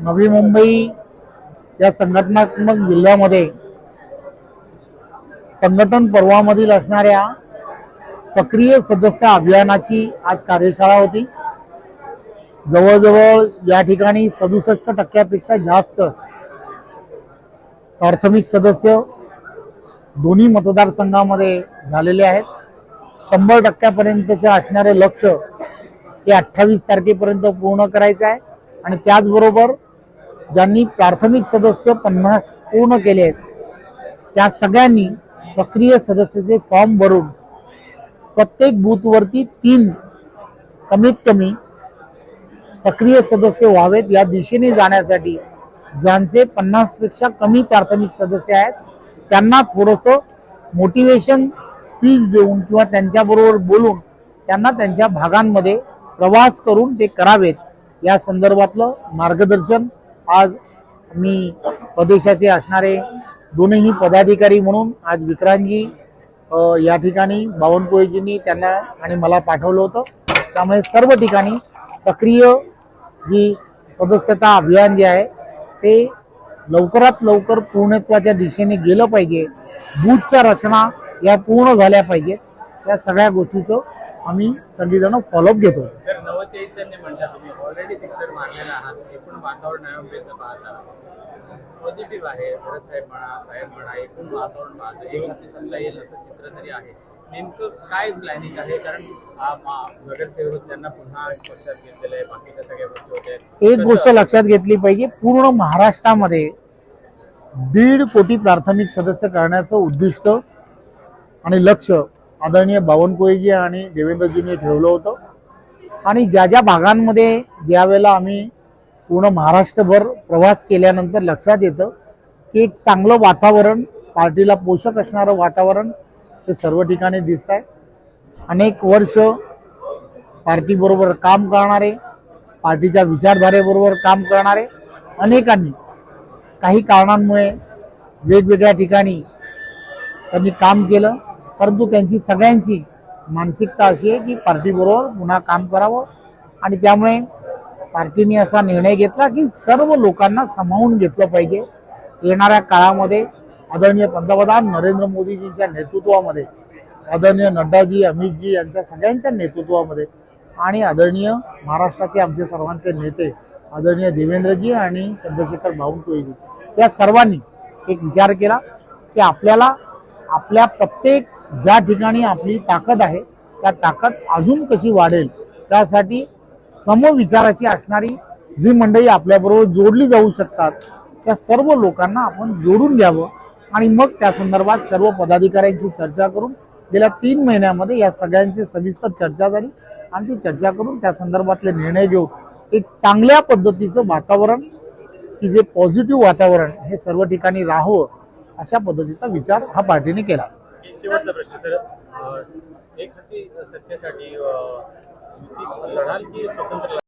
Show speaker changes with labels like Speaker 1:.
Speaker 1: नवी मुंबई या संघटनात्मक जिल्ह्यामध्ये संघटन पर्वामधील असणाऱ्या सक्रिय सदस्य अभियानाची आज कार्यशाळा होती। जवळजवळ या ठिकाणी 67% जास्त प्राथमिक सदस्य दोन्ही मतदारसंघामध्ये झालेले आहेत। 100% असणारे लक्ष्य हे 28 तारखेपर्यंत पूर्ण करायचं आहे आणि त्याचबरोबर ज्यांनी प्राथमिक सदस्य 50 पूर्ण केले आहेत त्या सगळ्यांनी सक्रिय सदस्याचे फॉर्म भरून प्रत्येक बूथवरती 3 कमीत कमी सक्रिय सदस्य व्हावेत या दिशेने जाण्यासाठी ज्यांचे 50 पेक्षा कमी प्राथमिक सदस्य आहेत त्यांना थोडंसं मोटिवेशन स्पीच देऊन किंवा त्यांच्याबरोबर बोलून त्यांना त्यांच्या भागांमध्ये प्रवास करून ते करावेत या संदर्भातलं मार्गदर्शन आज मी प्रदेशाचे असणारे दोन्ही पदाधिकारी म्हणून आज विक्रांतजी या ठिकाणी बावनकुळेजींनी त्यांना आणि मला पाठवलं होतं। त्यामुळे सर्व ठिकाणी सक्रिय जी सदस्यता अभियान जे आहे ते लवकरात लवकर पूर्णत्वाच्या दिशेने गेलं पाहिजे। बूथच्या रचना या पूर्ण झाल्या पाहिजेत। या सगळ्या गोष्टीचं आम्ही सगळीजण फॉलोअप घेतो।
Speaker 2: सर, नवचैतन्य म्हणता तुम्ही ऑलरेडी 6 मारलेला आहात। एकूण वातावरण नव्याचं पाहता पॉझिटिव्ह आहे। भरत साहेब म्हणा एकूण वातावरण पाहता एक दिवसाला येईल असं चित्र तरी आहे। नेमकं काय प्लॅनिंग आहे? कारण नगरसेवक त्यांना पुन्हा पक्षात घेतलेलं आहे, बाकीच्या सगळ्या गोष्टी होत्या।
Speaker 1: एक गोष्ट लक्षात घेतली पाहिजे, पूर्ण महाराष्ट्रामध्ये 1.5 कोटी प्राथमिक सदस्य करण्याचं उद्दिष्ट आणि लक्ष आदरणीय बावनकुळेजी आणि देवेंद्रजींनी ठेवलं होतं। आणि ज्या ज्या भागांमध्ये ज्या वेळेला आम्ही पूर्ण महाराष्ट्रभर प्रवास केल्यानंतर लक्षात येतं की एक चांगलं वातावरण, पार्टीला पोषक असणारं वातावरण हे सर्व ठिकाणी दिसत आहे। अनेक वर्ष पार्टीबरोबर काम करणारे, पार्टीच्या विचारधारेबरोबर काम करणारे अनेकांनी काही कारणांमुळे वेगवेगळ्या ठिकाणी त्यांनी काम केलं, परंतु त्यांची सगळ्यांची मानसिकता अशी आहे की पार्टीबरोबर पुन्हा काम करावं। आणि त्यामुळे पार्टीने असा निर्णय घेतला की सर्व लोकांना सामावून घेतलं पाहिजे। येणाऱ्या काळामध्ये आदरणीय पंतप्रधान नरेंद्र मोदीजींच्या नेतृत्वामध्ये, आदरणीय नड्डाजी, अमितजी यांच्या सगळ्यांच्या नेतृत्वामध्ये आणि आदरणीय महाराष्ट्राचे आमचे सर्वांचे नेते आदरणीय देवेंद्रजी आणि चंद्रशेखर बावनकुळेजी या सर्वांनी एक विचार केला की आपल्याला आपल्या प्रत्येक ज्या ठिकाणी आपली ताकद आहे त्या ताकद अजून कशी वाढेल त्यासाठी समविचाराची असणारी जी मंडळी आपल्याबरोबर जोडली जाऊ शकतात त्या सर्व लोकांना आपण जोडून घ्यावं। आणि मग त्या संदर्भात सर्व पदाधिकाऱ्यांशी चर्चा करून गेल्या 3 महिन्यामध्ये या सगळ्यांची सविस्तर चर्चा झाली आणि ती चर्चा करून त्या संदर्भातले निर्णय घेऊन एक चांगल्या पद्धतीचं वातावरण की जे पॉझिटिव्ह वातावरण हे सर्व ठिकाणी राहावं अशा पद्धतीचा विचार हा पार्टीने केला।
Speaker 2: एक शेवटचा प्रश्न सर, एक हाती सत्तेसाठी लढाल की स्वतंत्र